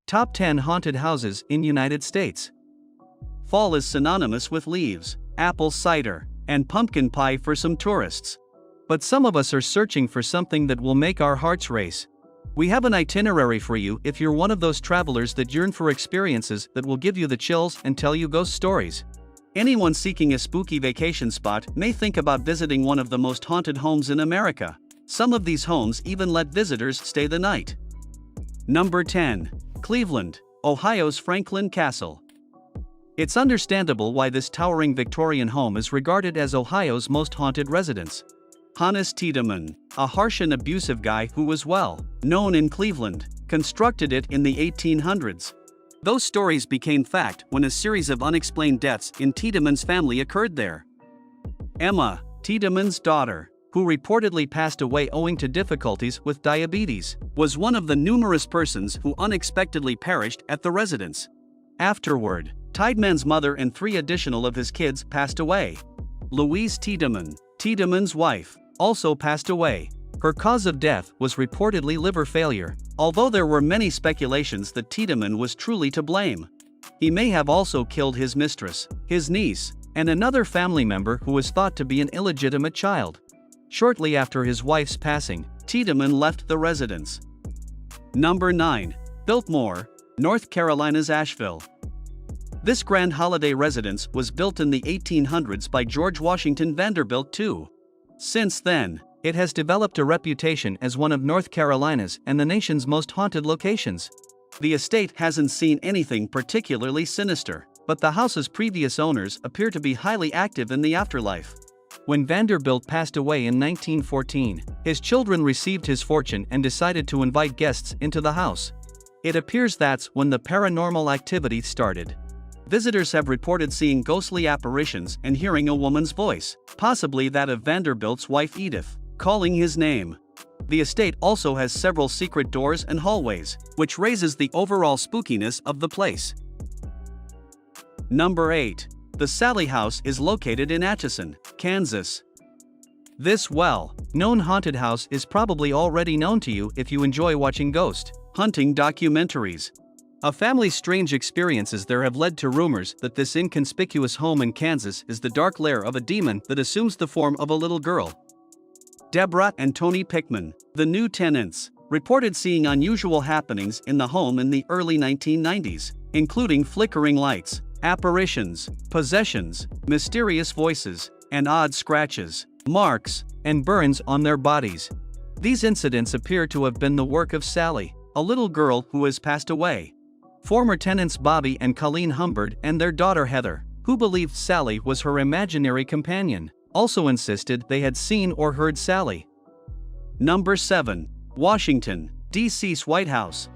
Top 10 Haunted Houses in United States. Fall is synonymous with leaves, apple cider, and pumpkin pie for some tourists. But some of us are searching for something that will make our hearts race. We have an itinerary for you if you're one of those travelers that yearn for experiences that will give you the chills and tell you ghost stories. Anyone seeking a spooky vacation spot may think about visiting one of the most haunted homes in America. Some of these homes even let visitors stay the night. Number 10. Cleveland, Ohio's Franklin Castle. It's understandable why this towering Victorian home is regarded as Ohio's most haunted residence. Hannes Tiedemann, a harsh and abusive guy who was well known in Cleveland, constructed it in the 1800s. Those stories became fact when a series of unexplained deaths in Tiedemann's family occurred there. Emma, Tiedemann's daughter, who reportedly passed away owing to difficulties with diabetes, was one of the numerous persons who unexpectedly perished at the residence. Afterward, Tiedemann's mother and 3 additional of his kids passed away. Louise Tiedemann, Tiedemann's wife, also passed away. Her cause of death was reportedly liver failure, although there were many speculations that Tiedemann was truly to blame. He may have also killed his mistress, his niece, and another family member who was thought to be an illegitimate child. Shortly after his wife's passing, Tiedemann left the residence. Number 9. Biltmore, North Carolina's Asheville. This grand holiday residence was built in the 1800s by George Washington Vanderbilt II. Since then, it has developed a reputation as one of North Carolina's and the nation's most haunted locations. The estate hasn't seen anything particularly sinister, but the house's previous owners appear to be highly active in the afterlife. When Vanderbilt passed away in 1914, his children received his fortune and decided to invite guests into the house. It appears that's when the paranormal activity started. Visitors have reported seeing ghostly apparitions and hearing a woman's voice, possibly that of Vanderbilt's wife Edith, calling his name. The estate also has several secret doors and hallways, which raises the overall spookiness of the place. Number 8. The Sallie house is located in Atchison, Kansas. This well-known haunted house is probably already known to you if you enjoy watching ghost hunting documentaries. A family's strange experiences there have led to rumors that this inconspicuous home in Kansas is the dark lair of a demon that assumes the form of a little girl. Deborah and Tony Pickman, the new tenants, reported seeing unusual happenings in the home in the early 1990s, including flickering lights, apparitions, possessions, mysterious voices, and odd scratches, marks, and burns on their bodies. These incidents appear to have been the work of Sallie, a little girl who has passed away. Former tenants Bobby and Colleen Humbird and their daughter Heather, who believed Sallie was her imaginary companion, also insisted they had seen or heard Sallie. Number 7. Washington, D.C.'s White House.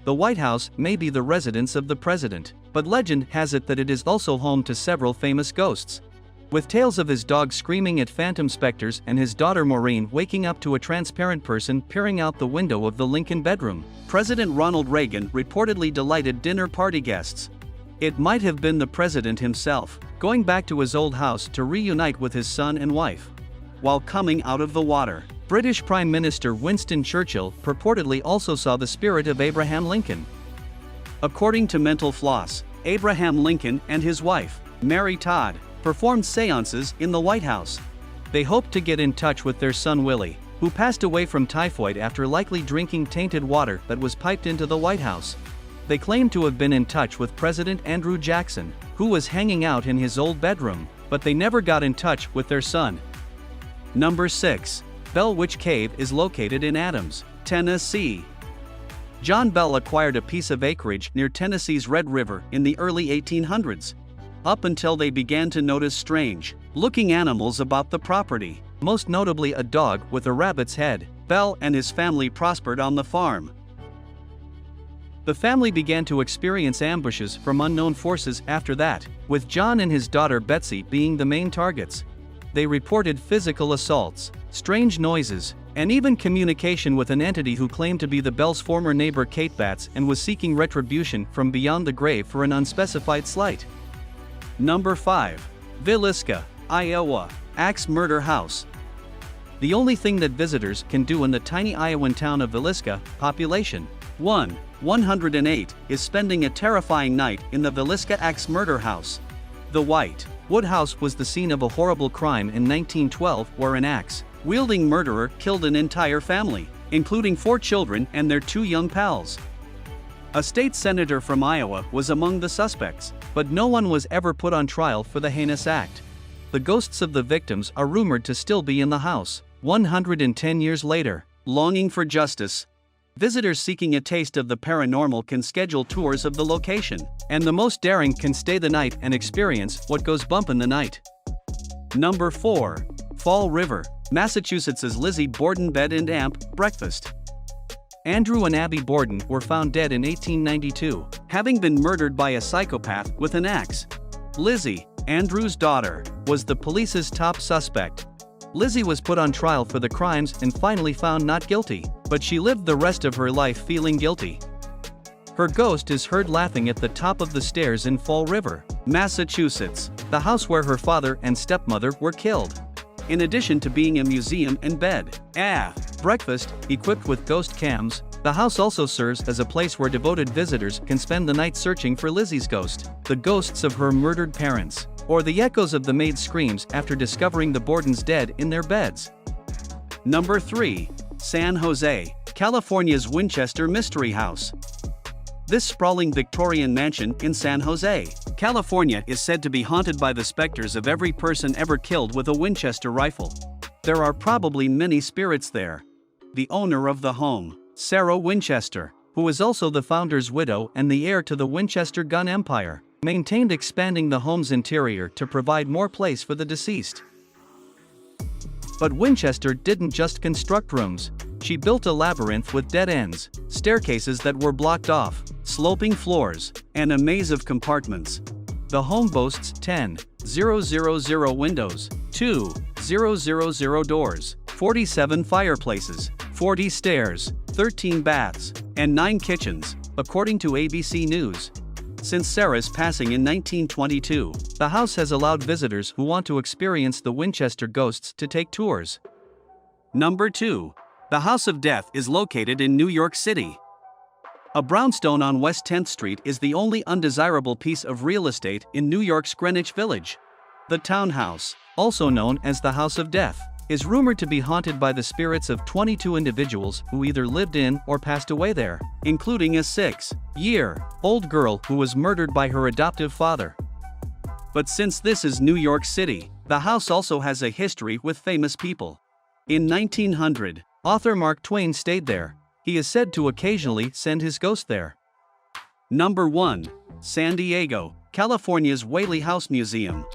The White House may be the residence of the president, but legend has it that it is also home to several famous ghosts. With tales of his dog screaming at phantom specters and his daughter Maureen waking up to a transparent person peering out the window of the Lincoln bedroom, President Ronald Reagan reportedly delighted dinner party guests. It might have been the president himself, going back to his old house to reunite with his son and wife. While coming out of the water, British Prime Minister Winston Churchill purportedly also saw the spirit of Abraham Lincoln. According to Mental Floss, Abraham Lincoln and his wife, Mary Todd, performed seances in the White House. They hoped to get in touch with their son Willie, who passed away from typhoid after likely drinking tainted water that was piped into the White House. They claimed to have been in touch with President Andrew Jackson, who was hanging out in his old bedroom, but they never got in touch with their son. Number 6. Bell Witch Cave is located in Adams, Tennessee. John Bell acquired a piece of acreage near Tennessee's Red River in the early 1800s. Up until they began to notice strange-looking animals about the property, most notably a dog with a rabbit's head, Bell and his family prospered on the farm. The family began to experience ambushes from unknown forces after that, with John and his daughter Betsy being the main targets. They reported physical assaults, strange noises, and even communication with an entity who claimed to be the Bell's former neighbor Kate Batts and was seeking retribution from beyond the grave for an unspecified slight. Number 5. Villisca, Iowa, Axe Murder House. The only thing that visitors can do in the tiny Iowan town of Villisca, population 1. 108 is spending a terrifying night in the Villisca axe murder house. The White Wood House was the scene of a horrible crime in 1912 where an axe-wielding murderer killed an entire family, including 4 children and their 2 young pals. A state senator from Iowa was among the suspects, but no one was ever put on trial for the heinous act. The ghosts of the victims are rumored to still be in the house, 110 years later, longing for justice. Visitors seeking a taste of the paranormal can schedule tours of the location, and the most daring can stay the night and experience what goes bump in the night. Number 4. Fall River, Massachusetts' Lizzie Borden bed and breakfast. Andrew and Abby Borden were found dead in 1892, having been murdered by a psychopath with an axe. Lizzie, Andrew's daughter, was the police's top suspect. Lizzie was put on trial for the crimes and finally found not guilty, but she lived the rest of her life feeling guilty. Her ghost is heard laughing at the top of the stairs in Fall River, Massachusetts, the house where her father and stepmother were killed. In addition to being a museum and bed breakfast equipped with ghost cams, the house also serves as a place where devoted visitors can spend the night searching for Lizzie's ghost, the ghosts of her murdered parents, or the echoes of the maid's screams after discovering the Bordens dead in their beds. Number 3. San Jose, California's Winchester Mystery House. This sprawling Victorian mansion in San Jose, California is said to be haunted by the specters of every person ever killed with a Winchester rifle. There are probably many spirits there. The owner of the home, Sarah Winchester, who is also the founder's widow and the heir to the Winchester gun empire, maintained expanding the home's interior to provide more place for the deceased. But Winchester didn't just construct rooms. She built a labyrinth with dead ends, staircases that were blocked off, sloping floors, and a maze of compartments. The home boasts 10,000 windows, 2,000 doors, 47 fireplaces, 40 stairs, 13 baths, and 9 kitchens, according to ABC News. Since Sarah's passing in 1922, the house has allowed visitors who want to experience the Winchester ghosts to take tours. Number 2. The House of Death is located in New York City. A brownstone on West 10th Street is the only undesirable piece of real estate in New York's Greenwich Village. The townhouse, also known as the House of Death, is rumored to be haunted by the spirits of 22 individuals who either lived in or passed away there, including a 6-year-old girl who was murdered by her adoptive father. But since this is New York City, the house also has a history with famous people. In 1900, author Mark Twain stayed there. He is said to occasionally send his ghost there. Number 1. San Diego, California's Whaley House Museum.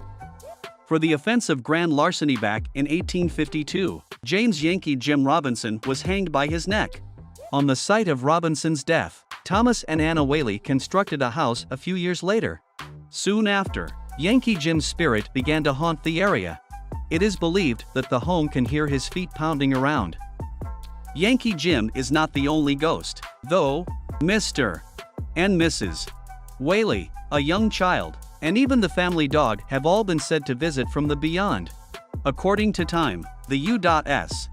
For the offense of grand larceny back in 1852, James Yankee Jim Robinson was hanged by his neck. On the site of Robinson's death, Thomas and Anna Whaley constructed a house a few years later. Soon after, Yankee Jim's spirit began to haunt the area. It is believed that the home can hear his feet pounding around. Yankee Jim is not the only ghost, though. Mr. and Mrs. Whaley, a young child, and even the family dog have all been said to visit from the beyond. According to Time, the U.S.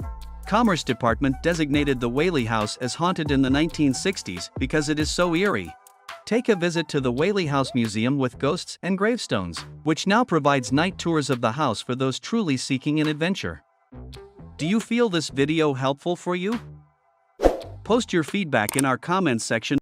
Commerce Department designated the Whaley House as haunted in the 1960s because it is so eerie. Take a visit to the Whaley House Museum with Ghosts and Gravestones, which now provides night tours of the house for those truly seeking an adventure. Do you feel this video helpful for you? Post your feedback in our comments section.